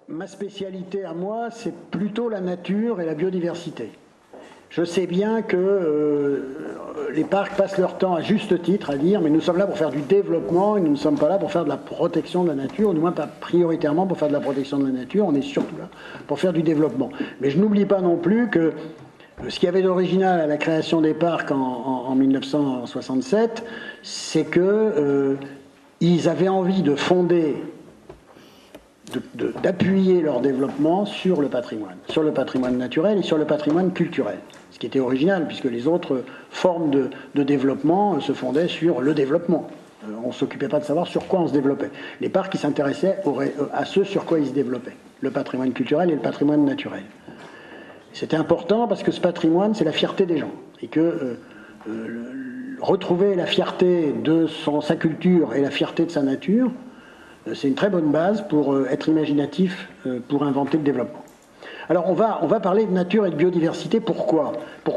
ma spécialité à moi, c'est plutôt la nature et la biodiversité. Je sais bien que les parcs passent leur temps à juste titre à dire mais nous sommes là pour faire du développement et nous ne sommes pas là pour faire de la protection de la nature, ou du moins pas prioritairement pour faire de la protection de la nature, on est surtout là pour faire du développement. Mais je n'oublie pas non plus que ce qu'il y avait d'original à la création des parcs en 1967, c'est qu'ils avaient envie de fonder, d'appuyer leur développement sur le patrimoine naturel et sur le patrimoine culturel. Ce qui était original, puisque les autres formes de développement se fondaient sur le développement. On ne s'occupait pas de savoir sur quoi on se développait. Les parcs, ils s'intéressaient à ce sur quoi ils se développaient, le patrimoine culturel et le patrimoine naturel. C'était important parce que ce patrimoine, c'est la fierté des gens. Et que retrouver la fierté de sa culture et la fierté de sa nature, c'est une très bonne base pour être imaginatif, pour inventer le développement. Alors on va parler de nature et de biodiversité. Pourquoi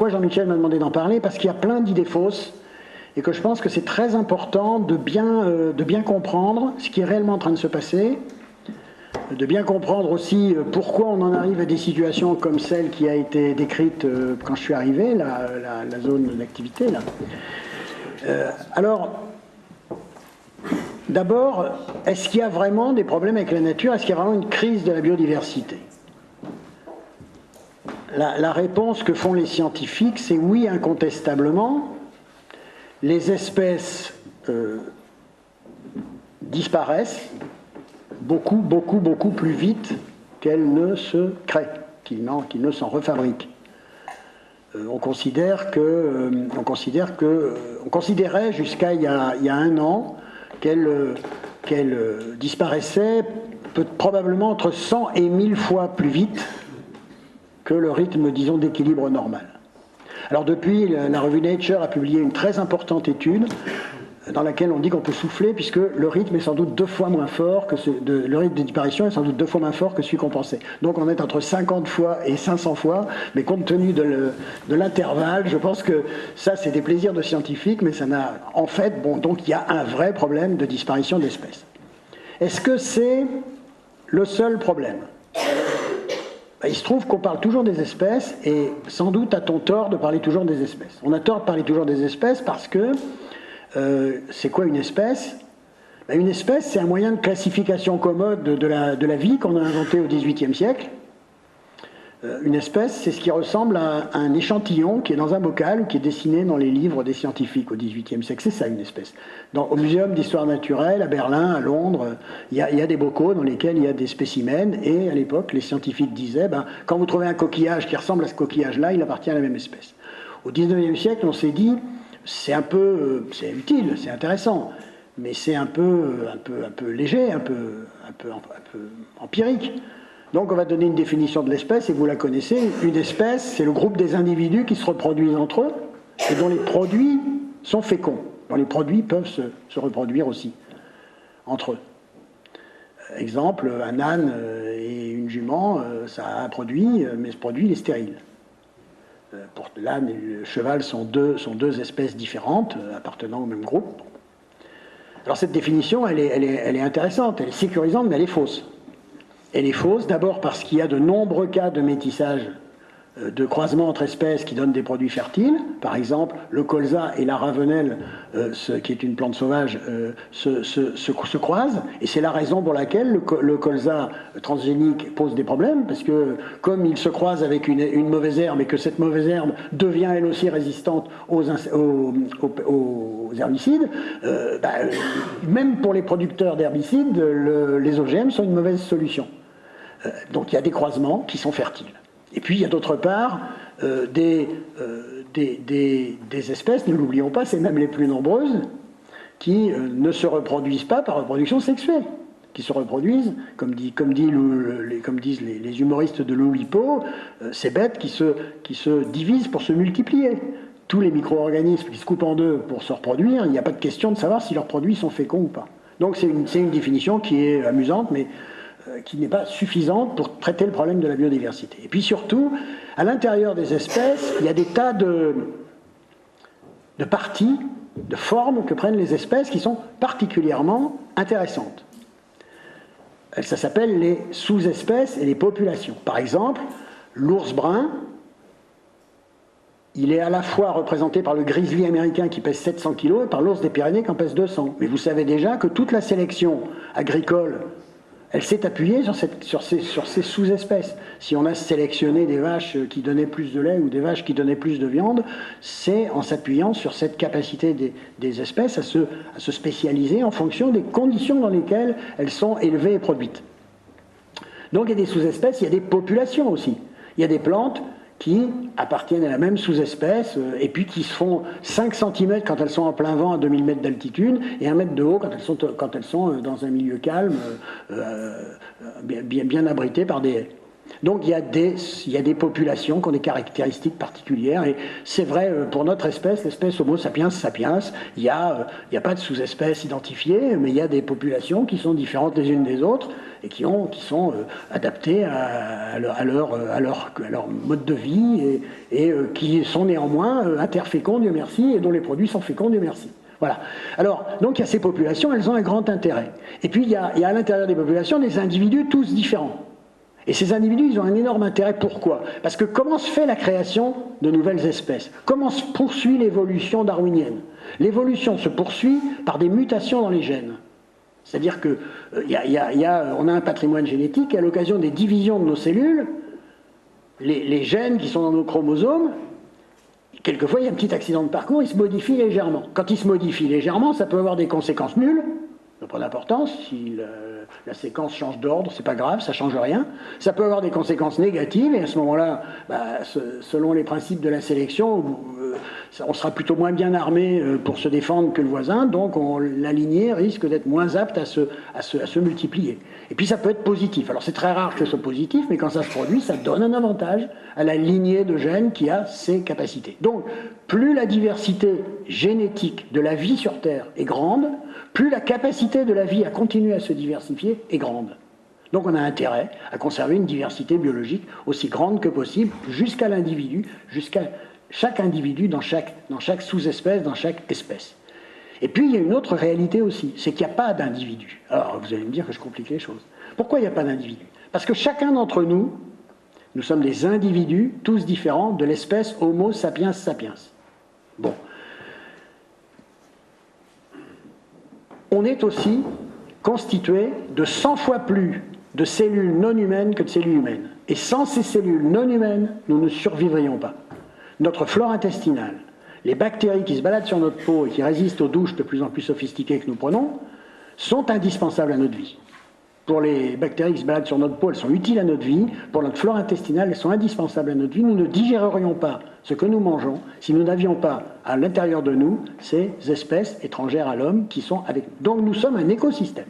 Jean-Michel m'a demandé d'en parler? Parce qu'il y a plein d'idées fausses et que je pense que c'est très important de bien comprendre ce qui est réellement en train de se passer, de bien comprendre aussi pourquoi on en arrive à des situations comme celle qui a été décrite quand je suis arrivé, la zone d'activité là. Alors, d'abord, est-ce qu'il y a vraiment des problèmes avec la nature? Est-ce qu'il y a vraiment une crise de la biodiversité? La réponse que font les scientifiques, c'est oui, incontestablement. Les espèces disparaissent beaucoup plus vite qu'elles ne se créent, qu'ils ne s'en refabriquent. On considérait jusqu'à il y a un an qu'elles disparaissaient probablement entre 100 et 1000 fois plus vite que le rythme, disons, d'équilibre normal. Alors depuis, la revue Nature a publié une très importante étude dans laquelle on dit qu'on peut souffler puisque le rythme est sans doute 2 fois moins fort le rythme de disparition est sans doute 2 fois moins fort que celui qu'on pensait. Donc on est entre 50 fois et 500 fois, mais compte tenu de l'intervalle, je pense que ça c'est des plaisirs de scientifiques, mais ça n'a... En fait, donc il y a un vrai problème de disparition d'espèces. Est-ce que c'est le seul problème? Il se trouve qu'on parle toujours des espèces, et sans doute a-t-on tort de parler toujours des espèces. On a tort de parler toujours des espèces parce que c'est quoi une espèce? Une espèce, c'est un moyen de classification commode de la vie qu'on a inventé au XVIIIe siècle. Une espèce, c'est ce qui ressemble à un échantillon qui est dans un bocal ou qui est dessiné dans les livres des scientifiques au XVIIIe siècle. C'est ça une espèce. Au Muséum d'histoire naturelle, à Berlin, à Londres, il y a des bocaux dans lesquels il y a des spécimens, et à l'époque, les scientifiques disaient, quand vous trouvez un coquillage qui ressemble à ce coquillage-là, il appartient à la même espèce. Au XIXe siècle, on s'est dit, c'est utile, c'est intéressant, mais c'est un peu léger, un peu empirique. Donc on va donner une définition de l'espèce, et vous la connaissez. Une espèce, c'est le groupe des individus qui se reproduisent entre eux, et dont les produits sont féconds, dont les produits peuvent se reproduire aussi entre eux. Exemple, un âne et une jument, ça a un produit, mais ce produit il est stérile. Pour l'âne et le cheval sont deux espèces différentes, appartenant au même groupe. Alors cette définition, elle est intéressante, elle est sécurisante, mais elle est fausse. Elle est fausse, d'abord parce qu'il y a de nombreux cas de métissage, de croisement entre espèces qui donnent des produits fertiles. Par exemple, le colza et la ravenelle, qui est une plante sauvage, se croisent. Et c'est la raison pour laquelle le colza transgénique pose des problèmes, parce que comme il se croise avec une mauvaise herbe et que cette mauvaise herbe devient elle aussi résistante aux herbicides, même pour les producteurs d'herbicides, les OGM sont une mauvaise solution. Donc il y a des croisements qui sont fertiles. Et puis il y a d'autre part des espèces, ne l'oublions pas, c'est même les plus nombreuses, qui ne se reproduisent pas par reproduction sexuelle, qui se reproduisent, comme disent les humoristes de l'Oulipo, ces bêtes qui se divisent pour se multiplier. Tous les micro-organismes qui se coupent en deux pour se reproduire, il n'y a pas de question de savoir si leurs produits sont féconds ou pas. Donc c'est une définition qui est amusante, mais qui n'est pas suffisante pour traiter le problème de la biodiversité. Et puis surtout, à l'intérieur des espèces, il y a des tas de parties, de formes que prennent les espèces qui sont particulièrement intéressantes. Ça s'appelle les sous-espèces et les populations. Par exemple, l'ours brun, il est à la fois représenté par le grizzly américain qui pèse 700 kg et par l'ours des Pyrénées qui en pèse 200. Mais vous savez déjà que toute la sélection agricole, elle s'est appuyée sur ces sous-espèces. Si on a sélectionné des vaches qui donnaient plus de lait ou des vaches qui donnaient plus de viande, c'est en s'appuyant sur cette capacité des espèces à se spécialiser en fonction des conditions dans lesquelles elles sont élevées et produites. Donc il y a des sous-espèces, il y a des populations aussi. Il y a des plantes qui appartiennent à la même sous-espèce et puis qui se font 5 cm quand elles sont en plein vent à 2000 mètres d'altitude et 1 mètre de haut quand elles sont dans un milieu calme, bien abritées par des haies. Donc il y a des populations qui ont des caractéristiques particulières et c'est vrai pour notre espèce, l'espèce Homo sapiens sapiens, il n'y a pas de sous-espèce identifiée, mais il y a des populations qui sont différentes les unes des autres et qui sont adaptées à leur mode de vie et qui sont néanmoins interféconds, Dieu merci, et dont les produits sont féconds, Dieu merci. Voilà. Alors, donc il y a ces populations, elles ont un grand intérêt. Et puis il y a à l'intérieur des populations des individus tous différents. Et ces individus, ils ont un énorme intérêt. Pourquoi? Parce que comment se fait la création de nouvelles espèces? Comment se poursuit l'évolution darwinienne? L'évolution se poursuit par des mutations dans les gènes. C'est-à-dire qu'on a un patrimoine génétique et à l'occasion des divisions de nos cellules, les gènes qui sont dans nos chromosomes, quelquefois il y a un petit accident de parcours, ils se modifient légèrement. Quand ils se modifient légèrement, ça peut avoir des conséquences nulles, ça n'a pas d'importance, si la séquence change d'ordre, c'est pas grave, ça change rien. Ça peut avoir des conséquences négatives, et à ce moment-là, selon les principes de la sélection, on sera plutôt moins bien armé pour se défendre que le voisin, donc la lignée risque d'être moins apte à se multiplier. Et puis ça peut être positif. Alors c'est très rare que ce soit positif, mais quand ça se produit, ça donne un avantage à la lignée de gènes qui a ces capacités. Donc, plus la diversité génétique de la vie sur Terre est grande, plus la capacité de la vie à continuer à se diversifier est grande. Donc on a intérêt à conserver une diversité biologique aussi grande que possible jusqu'à l'individu, jusqu'à chaque individu dans chaque sous-espèce, dans chaque espèce. Et puis il y a une autre réalité aussi, c'est qu'il n'y a pas d'individu. Alors vous allez me dire que je complique les choses. Pourquoi il n'y a pas d'individu? Parce que chacun d'entre nous, nous sommes des individus, tous différents, de l'espèce Homo sapiens sapiens. Bon. On est aussi constitué de 100 fois plus de cellules non humaines que de cellules humaines. Et sans ces cellules non humaines, nous ne survivrions pas. Notre flore intestinale, les bactéries qui se baladent sur notre peau et qui résistent aux douches de plus en plus sophistiquées que nous prenons, sont indispensables à notre vie. Pour les bactéries qui se baladent sur notre peau, elles sont utiles à notre vie. Pour notre flore intestinale, elles sont indispensables à notre vie. Nous ne digérerions pas ce que nous mangeons si nous n'avions pas à l'intérieur de nous ces espèces étrangères à l'homme qui sont avec nous. Donc nous sommes un écosystème.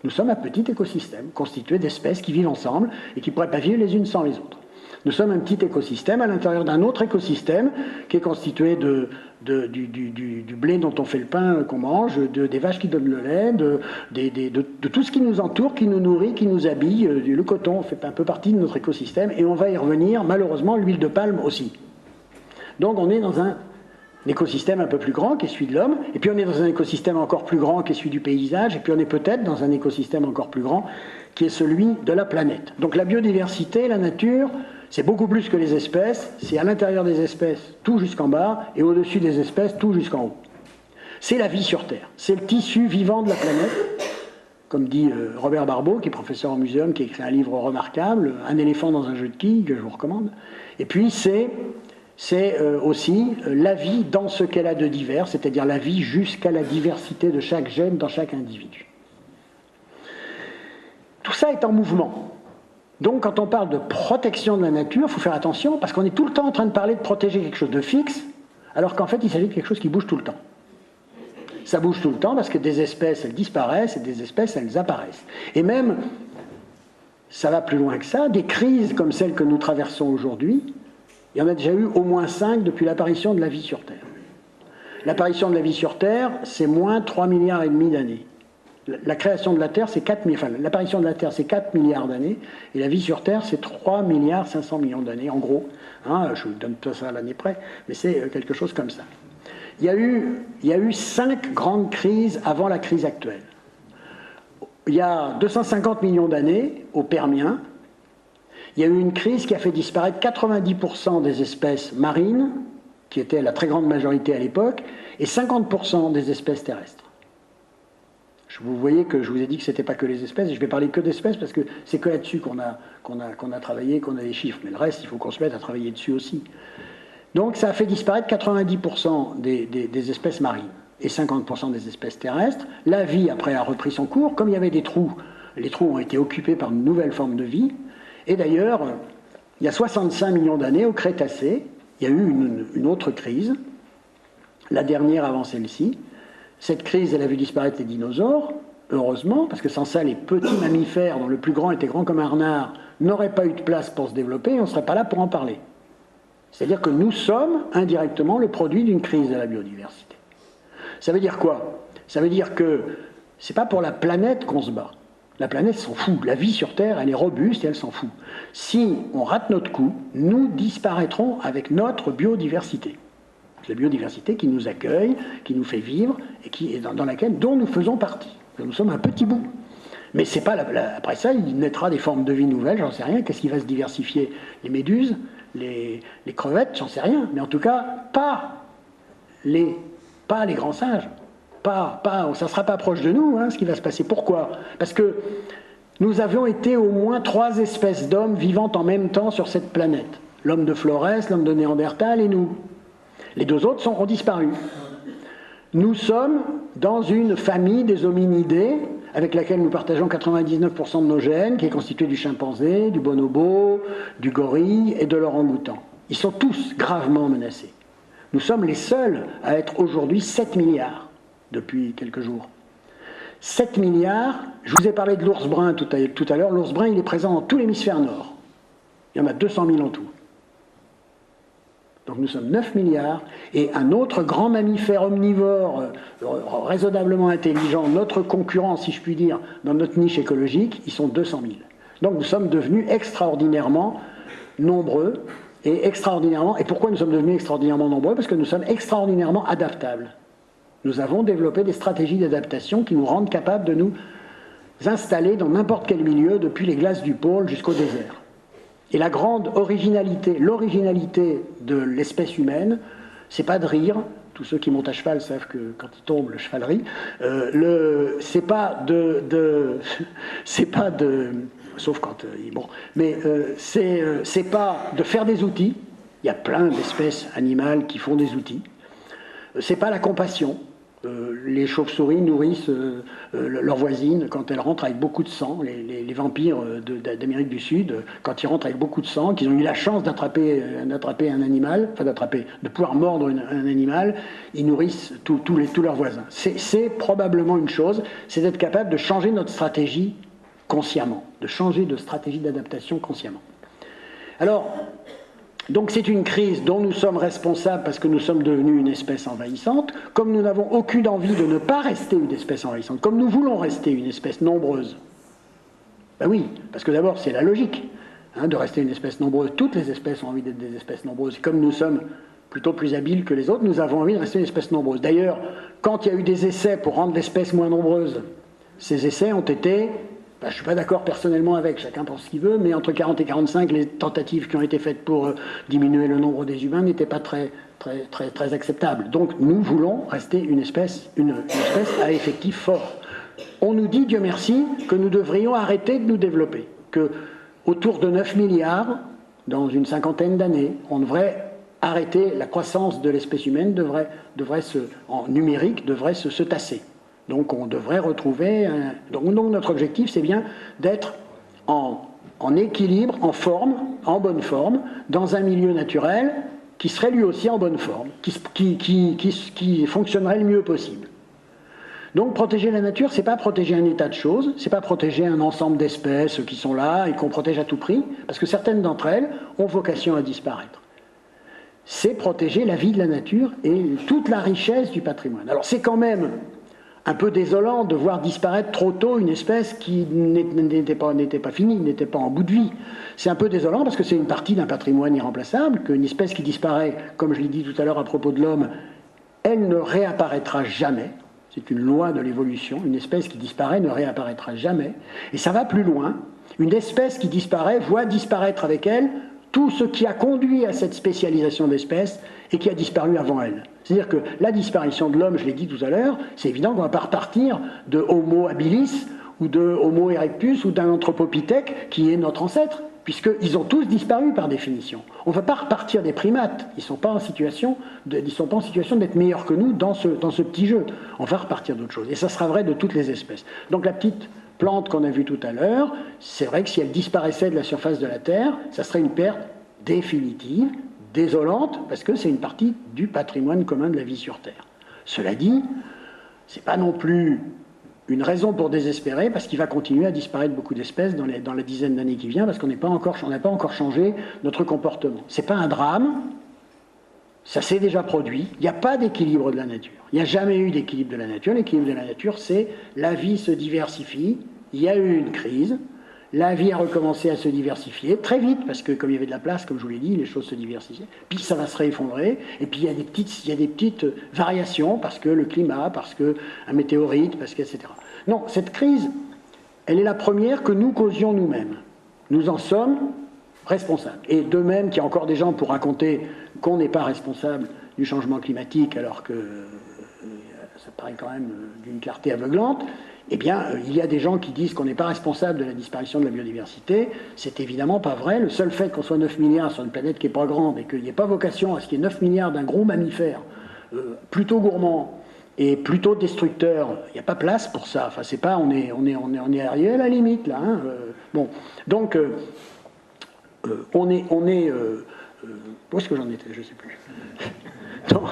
Nous sommes un petit écosystème constitué d'espèces qui vivent ensemble et qui ne pourraient pas vivre les unes sans les autres. Nous sommes un petit écosystème à l'intérieur d'un autre écosystème qui est constitué du blé dont on fait le pain qu'on mange, des vaches qui donnent le lait, de tout ce qui nous entoure, qui nous nourrit, qui nous habille. Le coton fait un peu partie de notre écosystème et on va y revenir, malheureusement, l'huile de palme aussi. Donc on est dans un écosystème un peu plus grand qui est celui de l'homme, et puis on est dans un écosystème encore plus grand qui est celui du paysage, et puis on est peut-être dans un écosystème encore plus grand qui est celui de la planète. Donc la biodiversité, la nature, c'est beaucoup plus que les espèces, c'est à l'intérieur des espèces tout jusqu'en bas, et au-dessus des espèces tout jusqu'en haut. C'est la vie sur Terre, c'est le tissu vivant de la planète, comme dit Robert Barbeau, qui est professeur au muséum, qui a écrit un livre remarquable, Un éléphant dans un jeu de quilles, que je vous recommande. Et puis c'est aussi la vie dans ce qu'elle a de divers, c'est-à-dire la vie jusqu'à la diversité de chaque gène dans chaque individu. Tout ça est en mouvement. Donc quand on parle de protection de la nature, il faut faire attention, parce qu'on est tout le temps en train de parler de protéger quelque chose de fixe, alors qu'en fait il s'agit de quelque chose qui bouge tout le temps. Ça bouge tout le temps parce que des espèces, elles disparaissent, et des espèces, elles apparaissent. Et même, ça va plus loin que ça, des crises comme celle que nous traversons aujourd'hui, il y en a déjà eu au moins 5 depuis l'apparition de la vie sur Terre. L'apparition de la vie sur Terre, c'est moins 3,5 milliards d'années. La création de la Terre, c'est 4 milliards, enfin, l'apparition de la Terre, c'est 4 milliards d'années, et la vie sur Terre, c'est 3 milliards 500 millions d'années, en gros. Hein, je ne vous donne pas ça à l'année près, mais c'est quelque chose comme ça. Il y a eu 5 grandes crises avant la crise actuelle. il y a 250 millions d'années, au Permien, il y a eu une crise qui a fait disparaître 90% des espèces marines, qui étaient la très grande majorité à l'époque, et 50% des espèces terrestres. Vous voyez que je vous ai dit que ce n'était pas que les espèces, et je vais parler que d'espèces parce que c'est que là-dessus qu'on a travaillé, qu'on a des chiffres. Mais le reste, il faut qu'on se mette à travailler dessus aussi. Donc ça a fait disparaître 90% des espèces marines et 50% des espèces terrestres. La vie, après, a repris son cours. Comme il y avait des trous, les trous ont été occupés par de nouvelles formes de vie. Et d'ailleurs, il y a 65 millions d'années, au Crétacé, il y a eu une autre crise, la dernière avant celle-ci. Cette crise, elle a vu disparaître les dinosaures, heureusement, parce que sans ça, les petits mammifères, dont le plus grand était grand comme un renard, n'auraient pas eu de place pour se développer et on ne serait pas là pour en parler. C'est-à-dire que nous sommes indirectement le produit d'une crise de la biodiversité. Ça veut dire quoi? Ça veut dire que ce n'est pas pour la planète qu'on se bat. La planète s'en fout. La vie sur Terre, elle est robuste et elle s'en fout. Si on rate notre coup, nous disparaîtrons avec notre biodiversité. La biodiversité qui nous accueille, qui nous fait vivre et dont nous faisons partie. Nous sommes un petit bout. Mais c'est pas après ça, il naîtra des formes de vie nouvelles, j'en sais rien. Qu'est-ce qui va se diversifier? Les méduses, les crevettes, j'en sais rien. Mais en tout cas, pas les grands singes. Ça ne sera pas proche de nous, ce qui va se passer. Pourquoi? Parce que nous avions été au moins 3 espèces d'hommes vivant en même temps sur cette planète. L'homme de Florès, l'homme de Néandertal et nous. Les 2 autres ont disparu. Nous sommes dans une famille des hominidés avec laquelle nous partageons 99% de nos gènes, qui est constituée du chimpanzé, du bonobo, du gorille et de l'orang-outan. Ils sont tous gravement menacés. Nous sommes les seuls à être aujourd'hui 7 milliards depuis quelques jours. 7 milliards, je vous ai parlé de l'ours brun tout à l'heure. L'ours brun, il est présent dans tout l'hémisphère nord. Il y en a 200 000 en tout. Donc nous sommes 9 milliards, et un autre grand mammifère omnivore, raisonnablement intelligent, notre concurrent, si je puis dire, dans notre niche écologique, ils sont 200 000. Donc nous sommes devenus extraordinairement nombreux, et pourquoi nous sommes devenus extraordinairement nombreux? Parce que nous sommes extraordinairement adaptables. Nous avons développé des stratégies d'adaptation qui nous rendent capables de nous installer dans n'importe quel milieu, depuis les glaces du pôle jusqu'au désert. Et la grande originalité, l'originalité de l'espèce humaine, c'est pas de rire. Tous ceux qui montent à cheval savent que quand il tombe, le cheval rit. C'est pas de sauf quand c'est pas de faire des outils. Il y a plein d'espèces animales qui font des outils. C'est pas la compassion. Les chauves-souris nourrissent leurs voisines quand elles rentrent avec beaucoup de sang. Les vampires d'Amérique du Sud, quand ils rentrent avec beaucoup de sang, qu'ils ont eu la chance d'attraper un animal, de pouvoir mordre un animal, ils nourrissent tous leurs voisins. C'est probablement une chose, c'est d'être capable de changer notre stratégie consciemment, de changer de stratégie d'adaptation consciemment. Alors, donc c'est une crise dont nous sommes responsables parce que nous sommes devenus une espèce envahissante, comme nous n'avons aucune envie de ne pas rester une espèce envahissante, comme nous voulons rester une espèce nombreuse. Ben oui, parce que d'abord c'est la logique de rester une espèce nombreuse. Toutes les espèces ont envie d'être des espèces nombreuses. Et comme nous sommes plutôt plus habiles que les autres, nous avons envie de rester une espèce nombreuse. D'ailleurs, quand il y a eu des essais pour rendre l'espèce moins nombreuse, ces essais ont été... je ne suis pas d'accord personnellement avec, chacun pense ce qu'il veut, mais entre 40 et 45, les tentatives qui ont été faites pour diminuer le nombre des humains n'étaient pas très acceptables. Donc nous voulons rester une espèce à effectif fort. On nous dit, Dieu merci, que nous devrions arrêter de nous développer, que autour de 9 milliards, dans une 50aine d'années, on devrait arrêter, la croissance de l'espèce humaine en numérique devrait se tasser. Donc on devrait retrouver... Donc notre objectif, c'est bien d'être en équilibre, en forme, en bonne forme, dans un milieu naturel qui serait lui aussi en bonne forme, qui fonctionnerait le mieux possible. Donc protéger la nature, c'est pas protéger un état de choses, c'est pas protéger un ensemble d'espèces qui sont là et qu'on protège à tout prix, parce que certaines d'entre elles ont vocation à disparaître. C'est protéger la vie de la nature et toute la richesse du patrimoine. Alors c'est quand même un peu désolant de voir disparaître trop tôt une espèce qui n'était pas finie, n'était pas en bout de vie. C'est un peu désolant parce que c'est une partie d'un patrimoine irremplaçable, qu'une espèce qui disparaît, comme je l'ai dit tout à l'heure à propos de l'homme, elle ne réapparaîtra jamais. c'est une loi de l'évolution. Une espèce qui disparaît ne réapparaîtra jamais. Et ça va plus loin. Une espèce qui disparaît voit disparaître avec elle tout ce qui a conduit à cette spécialisation d'espèces et qui a disparu avant elle. C'est-à-dire que la disparition de l'homme, je l'ai dit tout à l'heure, c'est évident qu'on ne va pas repartir de Homo habilis ou de Homo erectus ou d'un anthropopithèque qui est notre ancêtre, puisqu'ils ont tous disparu par définition. On ne va pas repartir des primates, ils ne sont pas en situation d'être meilleurs que nous dans ce petit jeu. On va repartir d'autre chose, et ça sera vrai de toutes les espèces. Donc la petite plante qu'on a vue tout à l'heure, c'est vrai que si elle disparaissait de la surface de la Terre, ça serait une perte définitive, désolante, parce que c'est une partie du patrimoine commun de la vie sur Terre. Cela dit, ce n'est pas non plus une raison pour désespérer, parce qu'il va continuer à disparaître beaucoup d'espèces dans la dizaine d'années qui vient, parce qu'on n'a pas encore changé notre comportement. Ce n'est pas un drame, ça s'est déjà produit, il n'y a pas d'équilibre de la nature. Il n'y a jamais eu d'équilibre de la nature. L'équilibre de la nature, c'est la vie se diversifie, il y a eu une crise, la vie a recommencé à se diversifier très vite, parce que comme il y avait de la place, comme je vous l'ai dit, les choses se diversifiaient, puis ça va se réeffondrer, et puis il y a des petites variations, parce que le climat, parce qu'un météorite, parce que, etc. Non, cette crise, elle est la première que nous causions nous-mêmes. Nous en sommes responsables. Et de même qu'il y a encore des gens pour raconter qu'on n'est pas responsable du changement climatique, alors que ça paraît quand même d'une clarté aveuglante, eh bien, il y a des gens qui disent qu'on n'est pas responsable de la disparition de la biodiversité. C'est évidemment pas vrai. Le seul fait qu'on soit 9 milliards sur une planète qui n'est pas grande et qu'il n'y ait pas vocation à ce qu'il y ait 9 milliards d'un gros mammifère plutôt gourmand et plutôt destructeur, il n'y a pas place pour ça. Enfin, c'est pas, on est arrivé à la limite là. Hein. Bon, donc on est où est-ce que j'en étais? Je ne sais plus. Donc,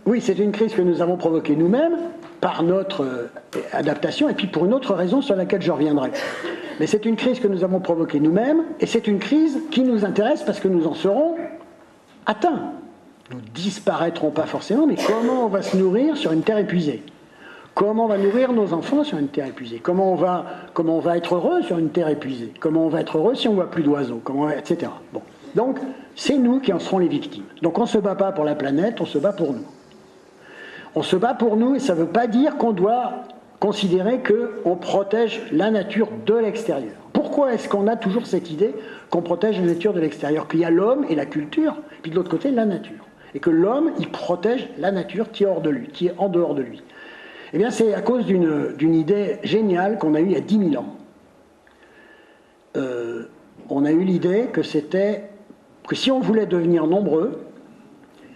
oui, c'est une crise que nous avons provoquée nous-mêmes par notre adaptation, et puis pour une autre raison sur laquelle je reviendrai. Mais c'est une crise que nous avons provoquée nous-mêmes, et c'est une crise qui nous intéresse parce que nous en serons atteints. Nous disparaîtrons pas forcément, mais comment on va se nourrir sur une terre épuisée? Comment on va nourrir nos enfants sur une terre épuisée? Comment on va être heureux sur une terre épuisée? Comment on va être heureux si on ne voit plus d'oiseaux? Etc. Bon. Donc, c'est nous qui en serons les victimes. Donc on ne se bat pas pour la planète, on se bat pour nous. On se bat pour nous, et ça ne veut pas dire qu'on doit considérer qu'on protège la nature de l'extérieur. Pourquoi est-ce qu'on a toujours cette idée qu'on protège la nature de l'extérieur? Qu'il y a l'homme et la culture, puis de l'autre côté la nature. Et que l'homme, il protège la nature qui est hors de lui, qui est en dehors de lui. Eh bien, c'est à cause d'une idée géniale qu'on a eue il y a 10 000 ans. On a eu l'idée que si on voulait devenir nombreux,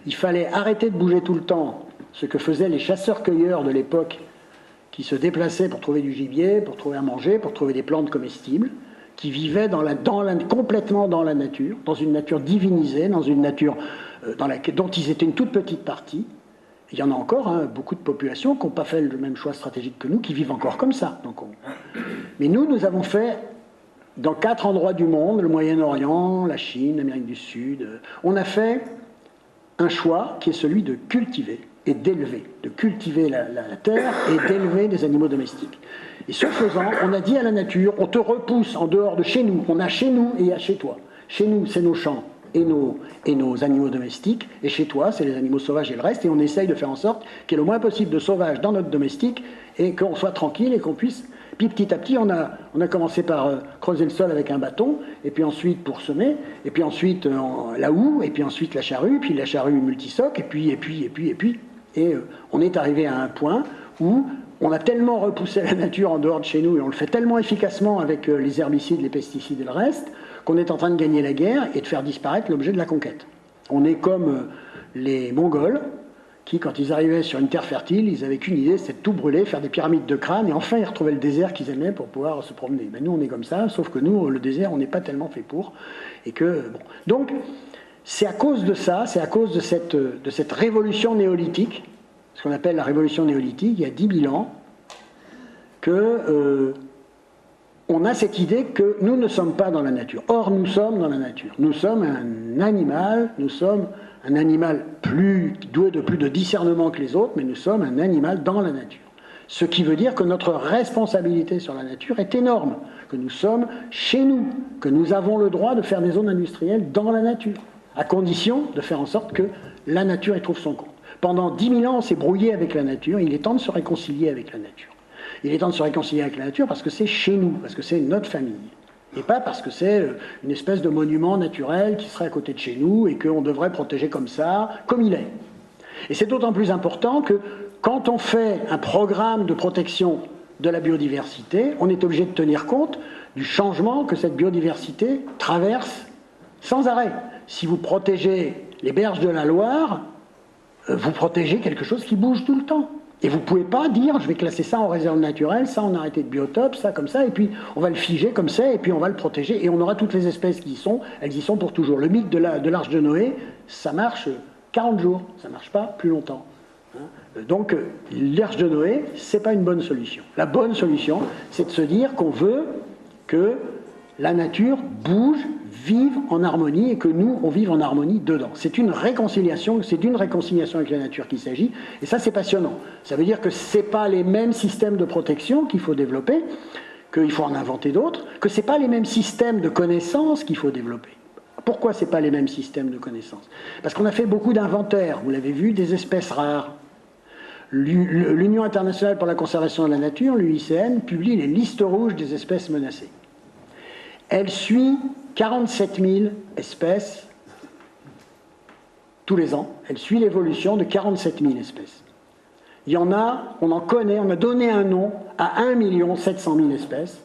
il fallait arrêter de bouger tout le temps, ce que faisaient les chasseurs-cueilleurs de l'époque, qui se déplaçaient pour trouver du gibier, pour trouver à manger, pour trouver des plantes comestibles, qui vivaient complètement dans la nature, dans une nature divinisée, dans une nature dont ils étaient une toute petite partie. Il y en a encore, hein, beaucoup de populations qui n'ont pas fait le même choix stratégique que nous, qui vivent encore comme ça. Mais nous avons fait, dans 4 endroits du monde, le Moyen-Orient, la Chine, l'Amérique du Sud, on a fait un choix qui est celui de cultiver et d'élever, de cultiver la terre et d'élever des animaux domestiques. Et ce faisant, on a dit à la nature, on te repousse en dehors de chez nous, on a chez nous et il y a chez toi. Chez nous, c'est nos champs et nos animaux domestiques, et chez toi, c'est les animaux sauvages et le reste, et on essaye de faire en sorte qu'il y ait le moins possible de sauvages dans notre domestique, et qu'on soit tranquille et qu'on puisse... Puis petit à petit, on a commencé par creuser le sol avec un bâton, et puis ensuite pour semer, et puis ensuite la houe, et puis ensuite la charrue, puis la charrue multisoc, et puis, on est arrivé à un point où on a tellement repoussé la nature en dehors de chez nous, et on le fait tellement efficacement avec les herbicides, les pesticides et le reste, qu'on est en train de gagner la guerre et de faire disparaître l'objet de la conquête. On est comme les Mongols, qui, quand ils arrivaient sur une terre fertile, ils n'avaient qu'une idée, c'était de tout brûler, faire des pyramides de crâne, et enfin ils retrouvaient le désert qu'ils aimaient pour pouvoir se promener. Ben, nous, on est comme ça, sauf que nous, le désert, on n'est pas tellement fait pour. Et que, bon. Donc, c'est à cause de ça, c'est à cause de cette révolution néolithique, ce qu'on appelle la révolution néolithique, il y a 10 000 ans, que on a cette idée que nous ne sommes pas dans la nature. Or, nous sommes dans la nature. Nous sommes un animal, doué de plus de discernement que les autres, mais nous sommes un animal dans la nature. Ce qui veut dire que notre responsabilité sur la nature est énorme, que nous sommes chez nous, que nous avons le droit de faire des zones industrielles dans la nature, à condition de faire en sorte que la nature y trouve son compte. Pendant 10 000 ans, on s'est brouillé avec la nature, il est temps de se réconcilier avec la nature. Il est temps de se réconcilier avec la nature parce que c'est chez nous, parce que c'est notre famille. Et pas parce que c'est une espèce de monument naturel qui serait à côté de chez nous et qu'on devrait protéger comme ça, comme il est. Et c'est d'autant plus important que quand on fait un programme de protection de la biodiversité, on est obligé de tenir compte du changement que cette biodiversité traverse sans arrêt. Si vous protégez les berges de la Loire, vous protégez quelque chose qui bouge tout le temps. Et vous ne pouvez pas dire, je vais classer ça en réserve naturelle, ça en arrêté de biotope, ça comme ça, et puis on va le figer comme ça, et puis on va le protéger, et on aura toutes les espèces qui y sont, elles y sont pour toujours. Le mythe de l'Arche de Noé, ça marche 40 jours, ça ne marche pas plus longtemps. Donc l'Arche de Noé, ce n'est pas une bonne solution. La bonne solution, c'est de se dire qu'on veut que la nature bouge, vive en harmonie et que nous, on vive en harmonie dedans. C'est une réconciliation, avec la nature qu'il s'agit, et ça c'est passionnant. Ça veut dire que ce n'est pas les mêmes systèmes de protection qu'il faut développer, qu'il faut en inventer d'autres, que ce n'est pas les mêmes systèmes de connaissances qu'il faut développer. Pourquoi ce n'est pas les mêmes systèmes de connaissances? Parce qu'on a fait beaucoup d'inventaires, vous l'avez vu, des espèces rares. L'Union internationale pour la conservation de la nature, l'UICN, publie les listes rouges des espèces menacées. Elle suit 47 000 espèces tous les ans. Elle suit l'évolution de 47 000 espèces. Il y en a, on en connaît, on a donné un nom à 1 700 000 espèces,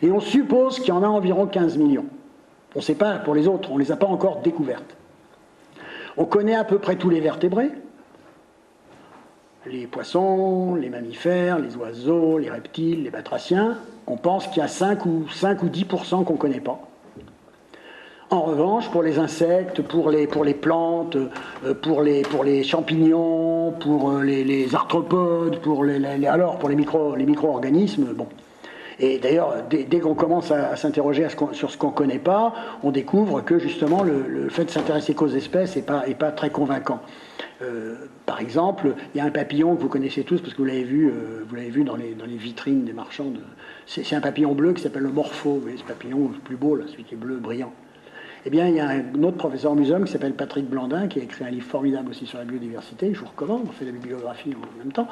et on suppose qu'il y en a environ 15 millions. On ne sait pas pour les autres, on ne les a pas encore découvertes. On connaît à peu près tous les vertébrés, les poissons, les mammifères, les oiseaux, les reptiles, les batraciens. On pense qu'il y a 5 ou 10% qu'on ne connaît pas. En revanche, pour les insectes, pour les plantes, pour les champignons, pour les arthropodes, pour les micro-organismes, bon. Et d'ailleurs, dès qu'on commence à s'interroger sur ce qu'on ne connaît pas, on découvre que justement le fait de s'intéresser qu'aux espèces n'est pas très convaincant. Par exemple, il y a un papillon que vous connaissez tous parce que vous l'avez vu dans les vitrines des marchands. C'est un papillon bleu qui s'appelle le morpho. Vous voyez ce papillon le plus beau, là, celui qui est bleu, brillant. Eh bien, il y a un autre professeur au muséum qui s'appelle Patrick Blandin, qui a écrit un livre formidable aussi sur la biodiversité. Je vous recommande, on fait la bibliographie en même temps.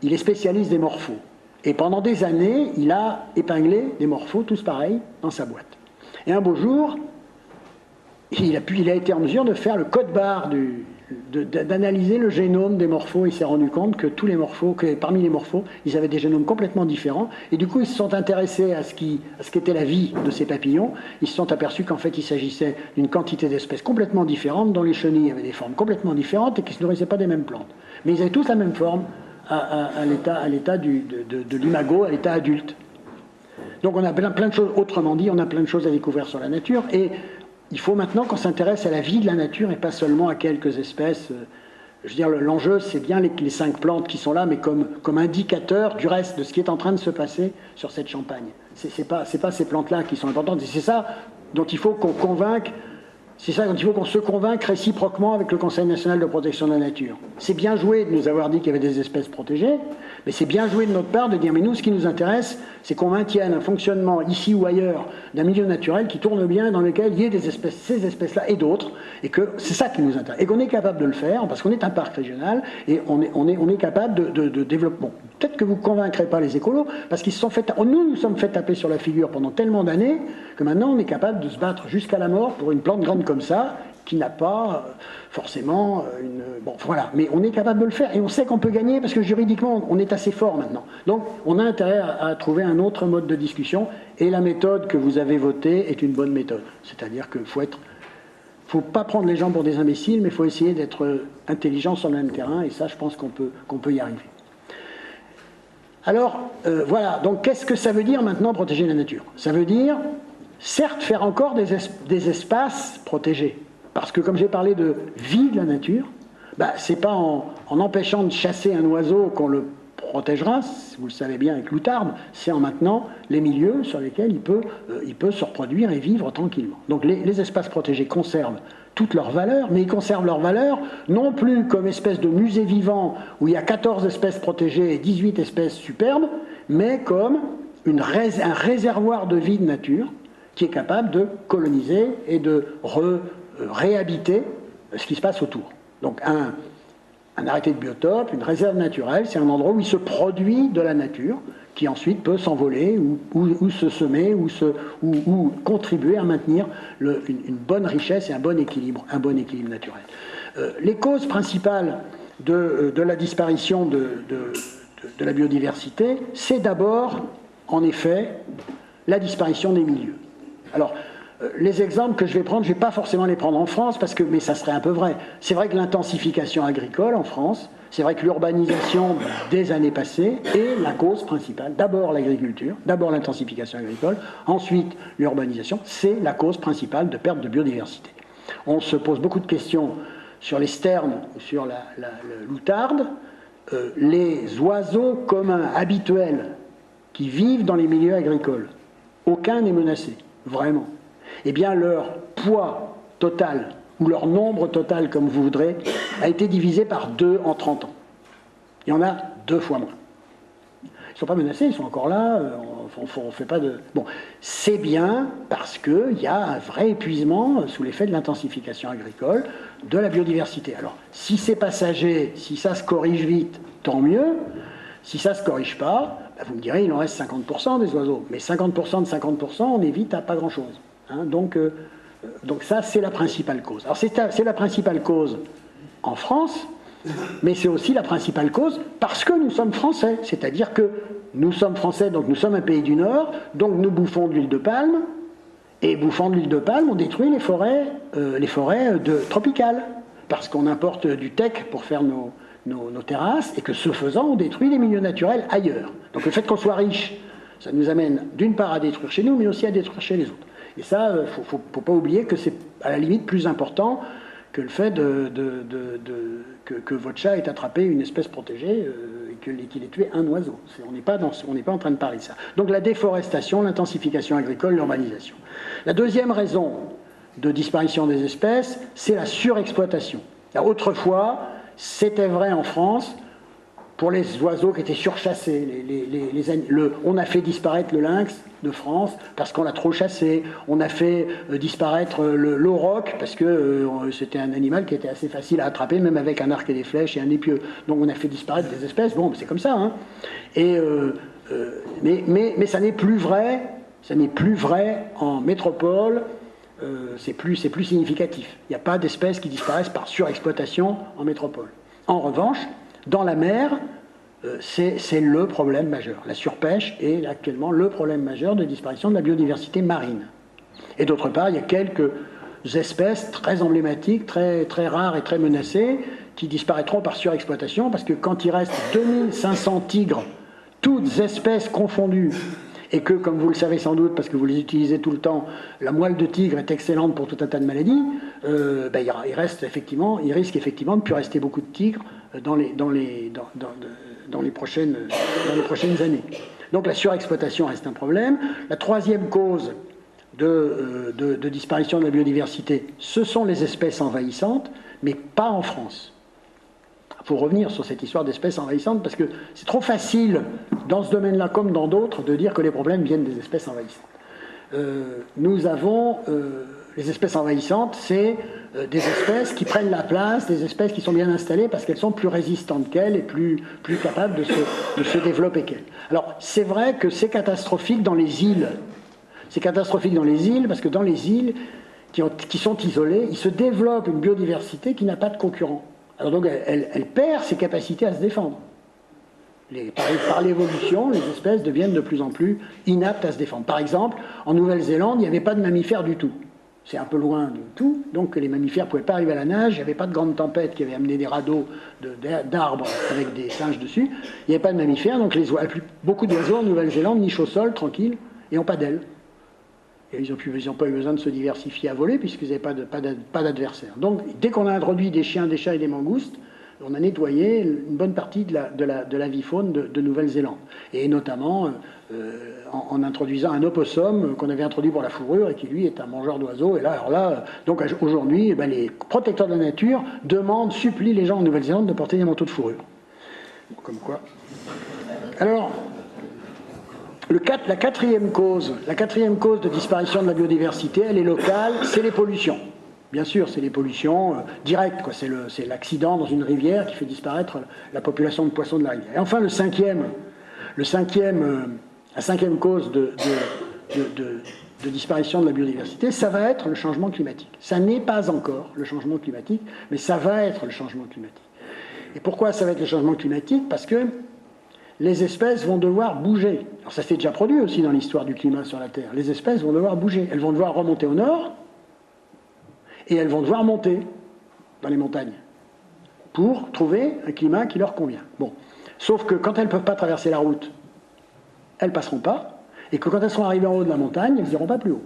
Il est spécialiste des morphos. Et pendant des années, il a épinglé des morphos, tous pareils, dans sa boîte. Et un beau jour, il a été en mesure de faire le code-barre, d'analyser le génome des morphos. Il s'est rendu compte que parmi les morphos, ils avaient des génomes complètement différents. Et du coup, ils se sont intéressés à ce qu'était la vie de ces papillons. Ils se sont aperçus qu'en fait, il s'agissait d'une quantité d'espèces complètement différentes, dont les chenilles avaient des formes complètement différentes et qui ne se nourrissaient pas des mêmes plantes. Mais ils avaient tous la même forme à l'état de l'imago, à l'état adulte. Donc on a plein de choses, autrement dit, on a plein de choses à découvrir sur la nature, et il faut maintenant qu'on s'intéresse à la vie de la nature et pas seulement à quelques espèces. Je veux dire, l'enjeu, c'est bien les 5 plantes qui sont là, mais comme indicateur du reste, de ce qui est en train de se passer sur cette Champagne. C'est pas ces plantes-là qui sont importantes, et c'est ça dont il faut qu'on convainque. C'est ça dont il faut qu'on se convainque réciproquement avec le Conseil national de protection de la nature. C'est bien joué de nous avoir dit qu'il y avait des espèces protégées, mais c'est bien joué de notre part de dire, mais nous, ce qui nous intéresse, c'est qu'on maintienne un fonctionnement, ici ou ailleurs, d'un milieu naturel qui tourne bien, dans lequel il y ait des espèces, ces espèces-là et d'autres, et que c'est ça qui nous intéresse. Et qu'on est capable de le faire, parce qu'on est un parc régional, et on est capable de développement. Peut-être que vous ne convaincrez pas les écolos, parce qu'ils se sont fait, nous sommes fait taper sur la figure pendant tellement d'années, que maintenant on est capable de se battre jusqu'à la mort pour une plante grande comme ça, qui n'a pas forcément une... Bon, voilà, mais on est capable de le faire, et on sait qu'on peut gagner, parce que juridiquement, on est assez fort maintenant. Donc, on a intérêt à trouver un autre mode de discussion, et la méthode que vous avez votée est une bonne méthode. C'est-à-dire qu'il faut pas prendre les gens pour des imbéciles, mais il faut essayer d'être intelligent sur le même terrain, et ça, je pense qu'on peut y arriver. Alors, voilà, donc qu'est-ce que ça veut dire maintenant protéger la nature? Ça veut dire, certes, faire encore des espaces protégés, parce que comme j'ai parlé de vie de la nature, c'est pas en empêchant de chasser un oiseau qu'on le protégera, vous le savez bien avec l'outarde, c'est en maintenant les milieux sur lesquels il peut se reproduire et vivre tranquillement. Donc les espaces protégés conservent toutes leurs valeurs, mais ils conservent leurs valeurs non plus comme espèce de musée vivant où il y a 14 espèces protégées et 18 espèces superbes, mais comme un réservoir de vie de nature qui est capable de coloniser et de réhabiter ce qui se passe autour. Donc Un arrêté de biotope, une réserve naturelle, c'est un endroit où il se produit de la nature, qui ensuite peut s'envoler ou se semer ou contribuer à maintenir une bonne richesse et un bon équilibre naturel. Les causes principales de la disparition de la biodiversité, c'est d'abord, en effet, la disparition des milieux. Alors, les exemples que je vais prendre, je ne vais pas forcément les prendre en France, mais ça serait un peu vrai. C'est vrai que l'intensification agricole en France, c'est vrai que l'urbanisation des années passées est la cause principale. D'abord l'agriculture, d'abord l'intensification agricole, ensuite l'urbanisation, c'est la cause principale de perte de biodiversité. On se pose beaucoup de questions sur les sternes ou sur l'outarde. Les oiseaux communs, habituels, qui vivent dans les milieux agricoles, aucun n'est menacé, vraiment. Eh bien, leur poids total, ou leur nombre total, comme vous voudrez, a été divisé par 2 en 30 ans. Il y en a 2 fois moins. Ils ne sont pas menacés, ils sont encore là, on fait pas de... Bon, c'est bien parce qu'il y a un vrai épuisement sous l'effet de l'intensification agricole de la biodiversité. Alors, si c'est passager, si ça se corrige vite, tant mieux. Si ça ne se corrige pas, vous me direz, il en reste 50% des oiseaux. Mais 50% de 50%, on est vite à pas grand-chose. Hein, donc ça, c'est la principale cause. Alors c'est la principale cause en France, mais c'est aussi la principale cause parce que nous sommes français. C'est-à-dire que nous sommes français, donc nous sommes un pays du Nord, donc nous bouffons de l'huile de palme, et bouffant de l'huile de palme, on détruit les forêts tropicales, parce qu'on importe du teck pour faire nos terrasses, et que ce faisant, on détruit les milieux naturels ailleurs. Donc le fait qu'on soit riche, ça nous amène d'une part à détruire chez nous, mais aussi à détruire chez les autres. Et ça, il ne faut pas oublier que c'est à la limite plus important que le fait que votre chat ait attrapé une espèce protégée et qu'il ait tué un oiseau. On n'est pas en train de parler de ça. Donc la déforestation, l'intensification agricole, l'urbanisation. La deuxième raison de disparition des espèces, c'est la surexploitation. Alors, autrefois, c'était vrai en France pour les oiseaux qui étaient surchassés. On a fait disparaître le lynx de France parce qu'on l'a trop chassé. On a fait disparaître l'auroch parce que c'était un animal qui était assez facile à attraper, même avec un arc et des flèches et un épieu. Donc on a fait disparaître des espèces. Bon, c'est comme ça. Hein. Mais ça n'est plus vrai. Ça n'est plus vrai en métropole. C'est plus significatif. Il n'y a pas d'espèces qui disparaissent par surexploitation en métropole. En revanche, dans la mer, c'est le problème majeur. La surpêche est actuellement le problème majeur de disparition de la biodiversité marine. Et d'autre part, il y a quelques espèces très emblématiques, très, très rares et très menacées, qui disparaîtront par surexploitation, parce que quand il reste 2500 tigres, toutes espèces confondues, et que, comme vous le savez sans doute, parce que vous les utilisez tout le temps, la moelle de tigre est excellente pour tout un tas de maladies, il risque effectivement de ne plus rester beaucoup de tigres dans les prochaines années. Donc la surexploitation reste un problème. La troisième cause de disparition de la biodiversité, ce sont les espèces envahissantes, mais pas en France. Il faut revenir sur cette histoire d'espèces envahissantes parce que c'est trop facile, dans ce domaine-là comme dans d'autres, de dire que les problèmes viennent des espèces envahissantes. Nous avons les espèces envahissantes, c'est des espèces qui prennent la place, des espèces qui sont bien installées parce qu'elles sont plus résistantes qu'elles et plus capables de se développer qu'elles. Alors c'est vrai que c'est catastrophique dans les îles. C'est catastrophique dans les îles parce que dans les îles qui sont isolées, il se développe une biodiversité qui n'a pas de concurrent. Alors donc elle perd ses capacités à se défendre. Par l'évolution, les espèces deviennent de plus en plus inaptes à se défendre. Par exemple, en Nouvelle-Zélande, il n'y avait pas de mammifères du tout. C'est un peu loin de tout, donc les mammifères ne pouvaient pas arriver à la nage, il n'y avait pas de grande tempête qui avait amené des radeaux d'arbres avec des singes dessus, il n'y avait pas de mammifères, donc beaucoup d'oiseaux en Nouvelle-Zélande nichent au sol, tranquilles, et n'ont pas d'ailes. Et ils n'ont pas eu besoin de se diversifier à voler, puisqu'ils n'avaient pas d'adversaires. Donc, dès qu'on a introduit des chiens, des chats et des mangoustes, on a nettoyé une bonne partie de la vie faune de Nouvelle-Zélande. Et notamment en introduisant un opossum qu'on avait introduit pour la fourrure et qui, lui, est un mangeur d'oiseaux. Et là, donc aujourd'hui, les protecteurs de la nature supplient les gens en Nouvelle-Zélande de porter des manteaux de fourrure. Bon, comme quoi. Alors, la quatrième cause de disparition de la biodiversité, elle est locale, c'est les pollutions. Bien sûr, c'est les pollutions directes, quoi. C'est l'accident dans une rivière qui fait disparaître la population de poissons de la rivière. Et enfin, la cinquième cause de disparition de la biodiversité, ça va être le changement climatique. Ça n'est pas encore le changement climatique, mais ça va être le changement climatique. Et pourquoi ça va être le changement climatique? Parce que les espèces vont devoir bouger. Alors ça s'est déjà produit aussi dans l'histoire du climat sur la Terre. Les espèces vont devoir bouger. Elles vont devoir remonter au nord et elles vont devoir monter dans les montagnes pour trouver un climat qui leur convient. Bon. Sauf que quand elles ne peuvent pas traverser la route, elles ne passeront pas, et que quand elles seront arrivées en haut de la montagne, elles n'iront pas plus haut.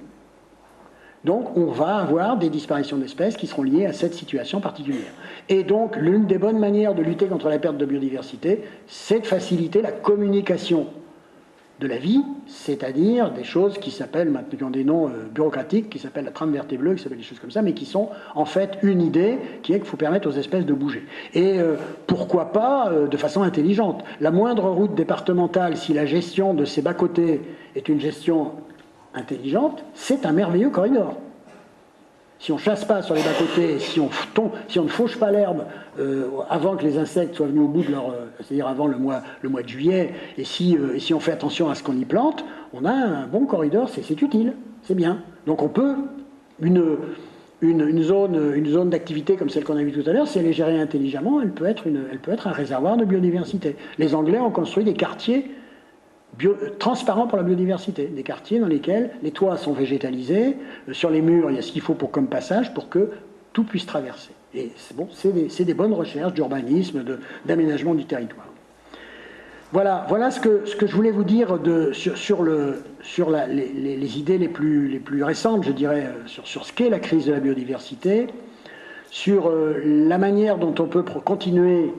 Donc on va avoir des disparitions d'espèces qui seront liées à cette situation particulière. Et donc l'une des bonnes manières de lutter contre la perte de biodiversité, c'est de faciliter la communication de la vie, c'est-à-dire des choses qui s'appellent, qui ont des noms bureaucratiques, qui s'appellent la trame verte et bleue, qui s'appellent des choses comme ça, mais qui sont en fait une idée qui est qu'il faut permettre aux espèces de bouger. Et pourquoi pas de façon intelligente. La moindre route départementale, si la gestion de ces bas-côtés est une gestion intelligente, c'est un merveilleux corridor. Si on ne chasse pas sur les bas-côtés, si on ne fauche pas l'herbe avant que les insectes soient venus au bout de leur... c'est-à-dire avant le mois de juillet, et si on fait attention à ce qu'on y plante, on a un bon corridor, c'est utile, c'est bien. Donc on peut... Une zone d'activité comme celle qu'on a vue tout à l'heure, si elle est gérée intelligemment, elle peut être un réservoir de biodiversité. Les Anglais ont construit des quartiers transparents pour la biodiversité, des quartiers dans lesquels les toits sont végétalisés, sur les murs il y a ce qu'il faut comme passage pour que tout puisse traverser. Et c'est des bonnes recherches d'urbanisme, d'aménagement du territoire. Voilà ce que je voulais vous dire sur les idées les plus récentes, je dirais, sur ce qu'est la crise de la biodiversité, sur la manière dont on peut continuer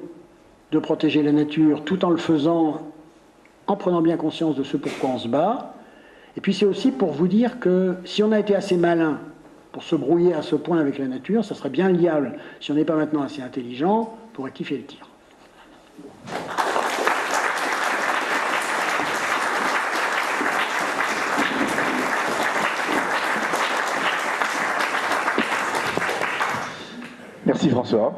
de protéger la nature tout en le faisant en prenant bien conscience de ce pourquoi on se bat. Et puis c'est aussi pour vous dire que si on a été assez malin pour se brouiller à ce point avec la nature, ça serait bien liable, si on n'est pas maintenant assez intelligent, pour rectifier le tir. Merci François.